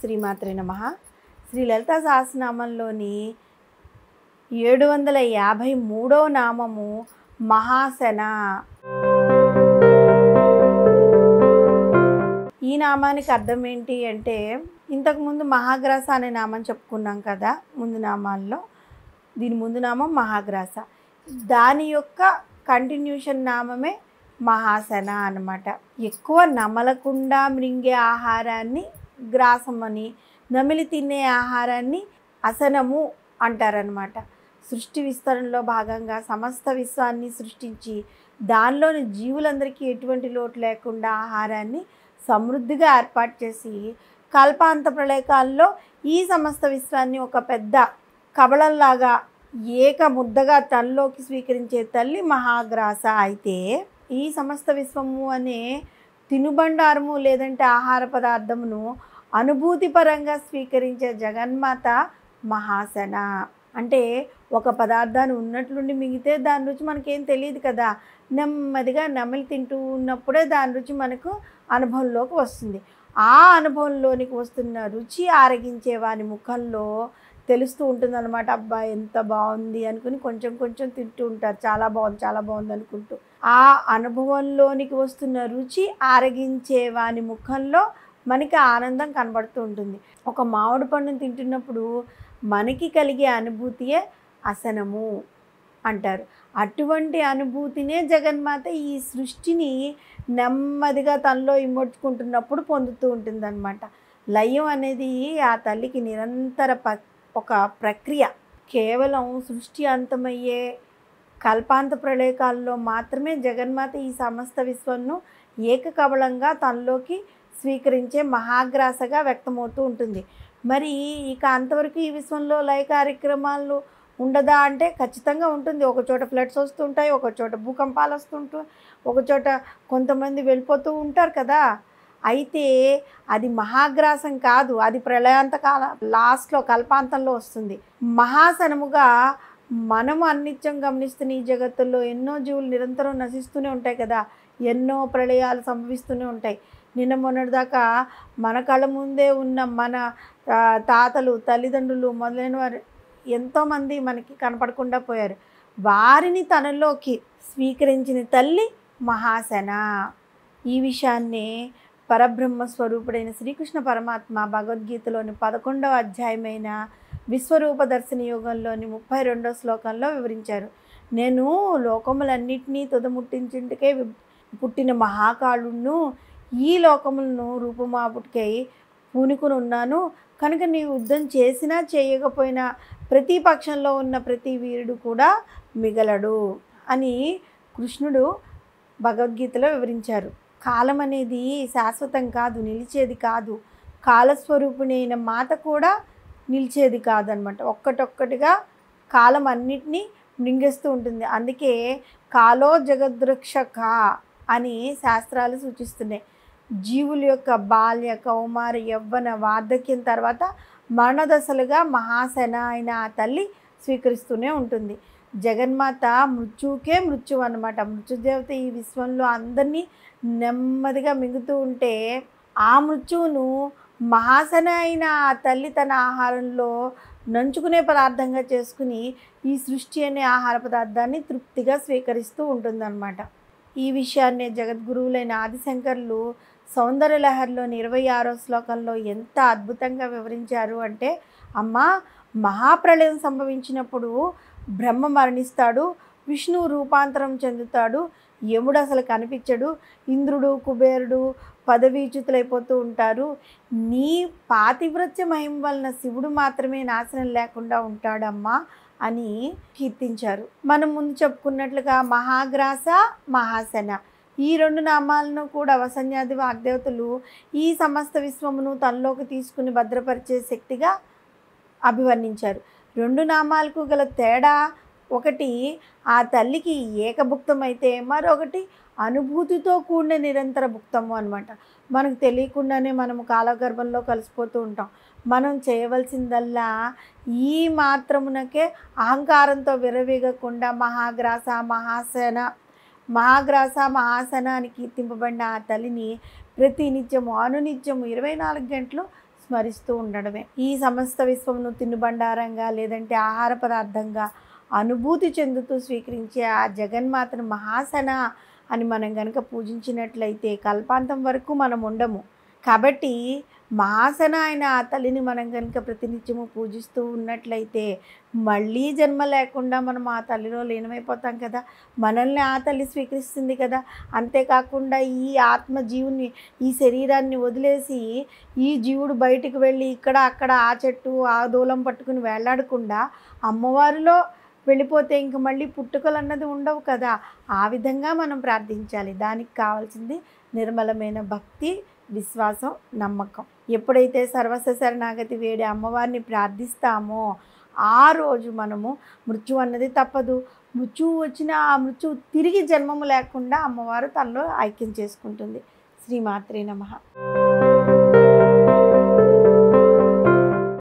శ్రీమాత్రే నమః. శ్రీ లలితా సహస్రనామంలోని 753వ నామము మహాసన. ఈ నామానికి అర్థం ఏంటి అంటే, ఇంతకుముందు మహాగ్రాస అనే నామం చెప్పుకున్నాం కదా ముందు నామాల్లో. దీని ముందు నామం మహాగ్రాస, దాని యొక్క కంటిన్యూషన్ నామమే మహాసన అన్నమాట. ఎక్కువ నమలకుండా మృంగే ఆహారాన్ని గ్రాసం అని, నమిలి తినే ఆహారాన్ని అసనము అంటారనమాట. సృష్టి విస్తరణలో భాగంగా సమస్త విశ్వాన్ని సృష్టించి దానిలోని జీవులందరికీ ఎటువంటి లోటు లేకుండా ఆహారాన్ని సమృద్ధిగా ఏర్పాటు చేసి కల్పాంత ప్రళయకాలంలో ఈ సమస్త విశ్వాన్ని ఒక పెద్ద కబళంలాగా ఏక ముద్దగా తనలోకి స్వీకరించే తల్లి మహాగ్రాస. అయితే ఈ సమస్త విశ్వము అనే తినుబండారము లేదంటే ఆహార పదార్థమును అనుభూతిపరంగా స్వీకరించే జగన్మాత మహాసన. అంటే ఒక పదార్థాన్ని ఉన్నట్లుండి మిగితే దాని రుచి మనకేం తెలియదు కదా, నెమ్మదిగా నమిలి తింటూ ఉన్నప్పుడే దాని రుచి మనకు అనుభవంలోకి వస్తుంది. ఆ అనుభవంలోనికి వస్తున్న రుచి ఆరగించే వారి ముఖంలో తెలుస్తూ ఉంటుందన్నమాట. అబ్బా ఎంత బాగుంది అనుకుని కొంచెం కొంచెం తింటూ ఉంటారు, చాలా బాగుంది అనుకుంటూ. ఆ అనుభవంలోనికి వస్తున్న రుచి ఆరగించే వాని ముఖంలో మనకి ఆనందం కనబడుతూ ఉంటుంది. ఒక మామిడి పండును తింటున్నప్పుడు మనకి కలిగే అనుభూతియే అసనము అంటారు. అటువంటి అనుభూతినే జగన్మాత ఈ సృష్టిని నెమ్మదిగా తనలో ఇమ్మొట్టుకుంటున్నప్పుడు పొందుతూ ఉంటుందన్నమాట. లయం అనేది ఆ తల్లికి నిరంతర ఒక ప్రక్రియ. కేవలం సృష్టి అంతమయ్యే కల్పాంత ప్రళయకాలంలో మాత్రమే జగన్మాత ఈ సమస్త విశ్వంను ఏకకబళంగా తనలోకి స్వీకరించే మహాగ్రాసగా వ్యక్తమవుతూ ఉంటుంది. మరి ఇక అంతవరకు ఈ విశ్వంలో లయ కార్యక్రమాలు ఉండదా అంటే ఖచ్చితంగా ఉంటుంది. ఒక చోట ఫ్లడ్స్ వస్తుంటాయి, ఒక చోట భూకంపాలు వస్తుంటాయి, ఒక చోట కొంతమంది వెళ్ళిపోతూ ఉంటారు కదా. అయితే అది మహాగ్రాసం కాదు, అది ప్రళయాంత లాస్ట్లో కల్పాంతంలో వస్తుంది. మహాసనముగా మనము అన్నిత్యం గమనిస్తున్న ఈ జగత్తుల్లో ఎన్నో జీవులు నిరంతరం నశిస్తూనే ఉంటాయి కదా, ఎన్నో ప్రళయాలు సంభవిస్తూనే ఉంటాయి. నిన్న మొన్నటిదాకా మన కళ్ళ ముందే ఉన్న మన తాతలు, తల్లిదండ్రులు మొదలైన వారు ఎంతోమంది మనకి కనపడకుండా పోయారు. వారిని తనలోకి స్వీకరించిన తల్లి మహాసన. ఈ విషయాన్ని పరబ్రహ్మ స్వరూపుడైన శ్రీకృష్ణ పరమాత్మ భగవద్గీతలోని 11వ అధ్యాయమైన విశ్వరూప దర్శన యోగంలోని 32వ శ్లోకంలో వివరించారు. నేను లోకములన్నిటినీ తుదముట్టించుటకే పుట్టిన మహాకాళుడును, ఈ లోకములను రూపుమాపుటికై పూనుకుని ఉన్నాను కనుక నీ యుద్ధం చేసినా చేయకపోయినా ప్రతి పక్షంలో ఉన్న ప్రతి వీరుడు కూడా మిగలడు అని కృష్ణుడు భగవద్గీతలో వివరించారు. కాలం అనేది శాశ్వతం కాదు, నిలిచేది కాదు. కాలస్వరూపిణైన మాత కూడా నిలిచేది కాదనమాట. ఒక్కటొక్కటిగా కాలం అన్నిటినీ మృంగేస్తూ ఉంటుంది. అందుకే కాలో జగద్రక్షక అని శాస్త్రాలు సూచిస్తున్నాయి. జీవుల యొక్క బాల్య, కౌమార, యవ్వన, వార్ధక్యం తర్వాత మరణదశలుగా మహాసన అయిన ఆ తల్లి స్వీకరిస్తూనే ఉంటుంది. జగన్మాత మృత్యువుకే మృత్యువు అన్నమాట. మృత్యుదేవత ఈ విశ్వంలో అందరినీ నెమ్మదిగా మింగుతూ ఉంటే ఆ మృత్యువును మహాసన అయిన ఆ తల్లి తన ఆహారంలో నంచుకునే పదార్థంగా చేసుకుని ఈ సృష్టి అనే ఆహార పదార్థాన్ని తృప్తిగా స్వీకరిస్తూ ఉంటుందన్నమాట. ఈ విషయాన్నే జగద్గురువులైన ఆదిశంకర్లు సౌందర్యలహరిలోని 26వ శ్లోకంలో ఎంత అద్భుతంగా వివరించారు అంటే, అమ్మ మహాప్రళయం సంభవించినప్పుడు బ్రహ్మ మరణిస్తాడు, విష్ణువు రూపాంతరం చెందుతాడు, యముడు అసలు కనిపించడు, ఇంద్రుడు, కుబేరుడు పదవీచ్యుతులైపోతూ ఉంటారు. నీ పాతివ్రత్య మహిమ వలన శివుడు మాత్రమే నాశనం లేకుండా ఉంటాడమ్మా అని కీర్తించారు. మనం ముందు చెప్పుకున్నట్లుగా మహాగ్రాస, మహాసన ఈ రెండు నామాలను కూడా వసన్యాది వాగ్దేవతలు ఈ సమస్త విశ్వమును తనలోకి తీసుకుని భద్రపరిచే శక్తిగా అభివర్ణించారు. రెండు నామాలకు గల తేడా, ఒకటి ఆ తల్లికి ఏకభుక్తమైతే మరొకటి అనుభూతితో కూడిన నిరంతర భుక్తము అనమాట. మనకు తెలియకుండానే మనము కాలగర్భంలో కలిసిపోతూ ఉంటాం. మనం చేయవలసిందల్లా ఈ మాత్రమునకే అహంకారంతో విరవీగకుండా మహాగ్రాస మహాసన అని కీర్తింపబడిన ఆ తల్లిని ప్రతినిత్యము అనునిత్యము 24 గంటలు స్మరిస్తూ ఉండడమే. ఈ సమస్త విశ్వమును తినుబండారంగా లేదంటే ఆహార పదార్థంగా అనుభూతి చెందుతూ స్వీకరించే ఆ జగన్మాతను మహాసన అని మనం కనుక పూజించినట్లయితే కల్పాంతం వరకు మనం ఉండము. కాబట్టి మహాసన అయిన ఆ తల్లిని మనం కనుక ప్రతినిత్యము పూజిస్తూ ఉన్నట్లయితే మళ్ళీ జన్మ లేకుండా మనం ఆ తల్లిలో లీనమైపోతాం కదా. మనల్ని ఆ తల్లి స్వీకరిస్తుంది కదా. అంతేకాకుండా ఈ ఆత్మజీవుని ఈ శరీరాన్ని వదిలేసి ఈ జీవుడు బయటికి వెళ్ళి ఇక్కడ అక్కడ ఆ చెట్టు ఆ దూలం పట్టుకుని వేలాడకుండా అమ్మవారిలో వెళ్ళిపోతే ఇంక మళ్ళీ పుట్టుకలు అన్నది ఉండవు కదా. ఆ విధంగా మనం ప్రార్థించాలి. దానికి కావాల్సింది నిర్మలమైన భక్తి, విశ్వాసం, నమ్మకం. ఎప్పుడైతే సర్వస్వ శరణాగతి వేడి అమ్మవారిని ప్రార్థిస్తామో ఆ రోజు మనము మృత్యు అన్నది తప్పదు. మృత్యువు వచ్చిన ఆ మృత్యువు తిరిగి జన్మము లేకుండా అమ్మవారు తనలో ఐక్యం చేసుకుంటుంది. శ్రీమాత్రే నమః.